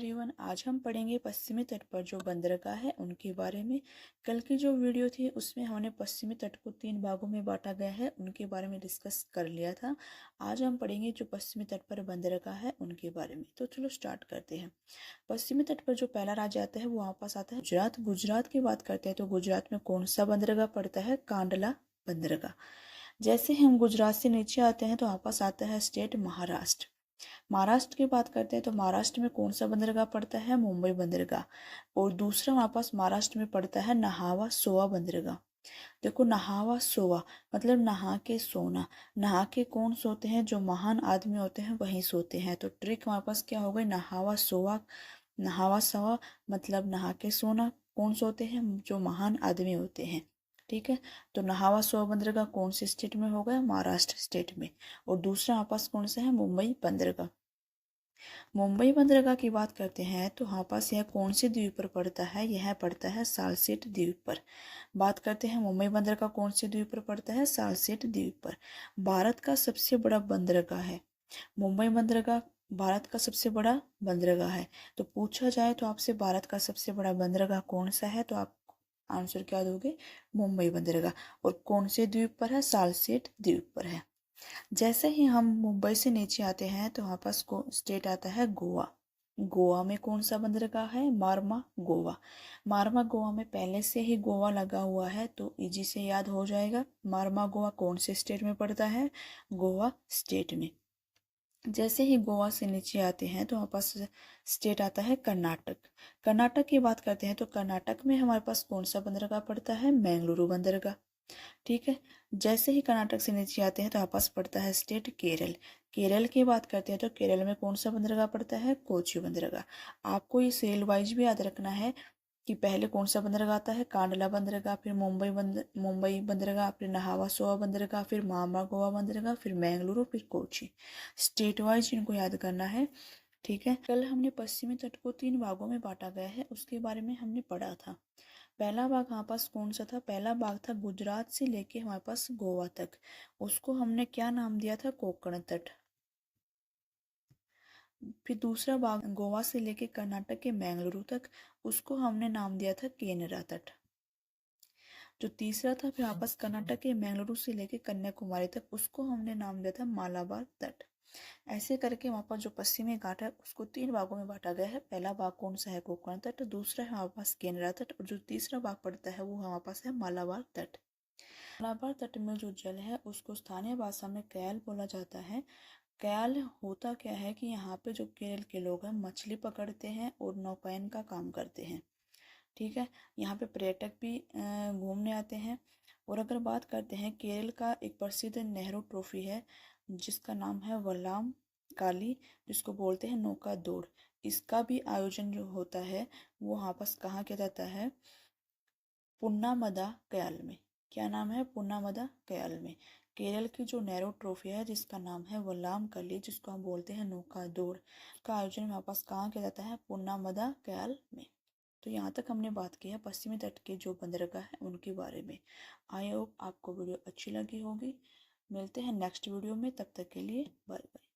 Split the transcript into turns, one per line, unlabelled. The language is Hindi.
एवरीवन, आज हम पढ़ेंगे पश्चिमी तट पर जो बंदरगाह है उनके बारे में। कल की जो वीडियो थी उसमें हमने पश्चिमी तट को 3 भागों में बांटा गया है, उनके बारे में डिस्कस कर लिया था। आज हम पढ़ेंगे जो पश्चिमी तट पर बंदरगाह है उनके बारे में। तो चलो स्टार्ट करते हैं। पश्चिमी तट पर जो पहला राज्य आता है वो वहाँ पास आता है गुजरात। गुजरात की बात करते हैं तो गुजरात में कौन सा बंदरगाह पड़ता है? कांडला बंदरगाह। जैसे हम गुजरात से नीचे आते हैं तो वहाँ पास आता है स्टेट महाराष्ट्र। महाराष्ट्र की बात करते हैं तो महाराष्ट्र में कौन सा बंदरगाह पड़ता है? मुंबई बंदरगाह। और दूसरा हमारे पास महाराष्ट्र में पड़ता है नहावा सोवा बंदरगाह। देखो, नहावा सोवा मतलब नहा के सोना। नहा के कौन सोते हैं? जो महान आदमी होते हैं वही सोते हैं। तो ट्रिक हमारे पास क्या हो गई? नहावा सोवा। नहावा सोवा मतलब नहा के सोना। कौन सोते हैं? जो महान आदमी होते हैं। ठीक है। तो नहावा सोवा बंदरगाह कौन से स्टेट में होगा? महाराष्ट्र स्टेट में। और दूसरा हमारे पास कौन सा है? मुंबई बंदरगाह। मुंबई बंदरगाह की बात करते हैं तो हमारे पास यह कौन से द्वीप पर पड़ता है? यह पड़ता है सालसेट द्वीप पर। बात करते हैं मुंबई बंदरगाह कौन से द्वीप पर पड़ता है? सालसेट द्वीप पर। भारत का सबसे बड़ा बंदरगाह है मुंबई बंदरगाह। भारत का सबसे बड़ा बंदरगाह है। तो पूछा जाए तो आपसे भारत का सबसे बड़ा बंदरगाह कौन सा है, तो आप आंसर क्या दोगे? मुंबई बंदरगाह। और कौन से द्वीप पर है? सालसेट द्वीप पर है। जैसे ही हम मुंबई से नीचे आते हैं तो वहाँ पास को स्टेट आता है गोवा। गोवा में कौन सा बंदरगाह है? मार्मा गोवा। मार्मा गोवा में पहले से ही गोवा लगा हुआ है तो इजी से याद हो जाएगा। मार्मा गोवा कौन से स्टेट में पड़ता है? गोवा स्टेट में। जैसे ही गोवा से नीचे आते हैं तो हमारे पास स्टेट आता है कर्नाटक। कर्नाटक की बात करते हैं तो कर्नाटक में हमारे पास कौन सा बंदरगाह पड़ता है? बेंगलुरु बंदरगाह। ठीक है। जैसे ही कर्नाटक से नीचे आते हैं तो हमारे पास पड़ता है स्टेट केरल। केरल की बात करते हैं तो केरल में कौन सा बंदरगाह पड़ता है? कोची बंदरगाह। आपको ये सेल वाइज भी याद रखना है कि पहले कौन सा बंदरगाह आता है? कांडला बंदरगाह, फिर मुंबई बंदरगाह, फिर नहावा सोवा बंदरगाह, फिर मामा गोवा बंदरगाह, फिर बेंगलुरु, फिर कोची। स्टेट वाइज इनको याद करना है। ठीक है। कल हमने पश्चिमी तट को 3 भागों में बांटा गया है, उसके बारे में हमने पढ़ा था। पहला भाग हमारे पास कौन सा था? पहला भाग था गुजरात से लेके हमारे पास गोवा तक। उसको हमने क्या नाम दिया था? कोंकण तट। फिर दूसरा भाग गोवा से लेके कर्नाटक के बेंगलुरु तक, उसको हमने नाम दिया था केनरा तट। जो तीसरा था फिर आपस कर्नाटक के बेंगलुरु से लेके कन्याकुमारी तक, उसको हमने नाम दिया था मालाबार तट। ऐसे करके वहाँ पर जो पश्चिमी घाट है उसको 3 भागों में बांटा गया है। पहला भाग कौन सा है? कोंकण तट। दूसरा है हमारे पास केनरा तट। और जो तीसरा भाग पड़ता है वो हमारे पास है मालाबार तट। मालाबार तट में जो जल है उसको स्थानीय भाषा में कयाल बोला जाता है। कयाल होता क्या है कि यहाँ पे जो केरल के लोग हैं मछली पकड़ते हैं और नौकायन का काम करते हैं। ठीक है। यहाँ पे पर्यटक भी घूमने आते हैं। और अगर बात करते हैं, केरल का एक प्रसिद्ध नेहरू ट्रॉफी है जिसका नाम है वल्लम काली, जिसको बोलते हैं नौका दौड़। इसका भी आयोजन जो होता है वो यहाँ पास कहाँ किया जाता है? पुन्नामदा कयाल में। क्या नाम है? पुन्नामदा कयाल में। केरल की जो नेहरू ट्रॉफी है जिसका नाम है वल्लम कली, जिसको हम बोलते हैं नौका दौड़, का आयोजन यहाँ पास कहाँ किया जाता है? पुन्नामदा कयाल में। तो यहाँ तक हमने बात की है पश्चिमी तट के जो बंदरगाह है उनके बारे में। आई होप आपको वीडियो अच्छी लगी होगी। मिलते हैं नेक्स्ट वीडियो में, तब तक के लिए बाय बाय।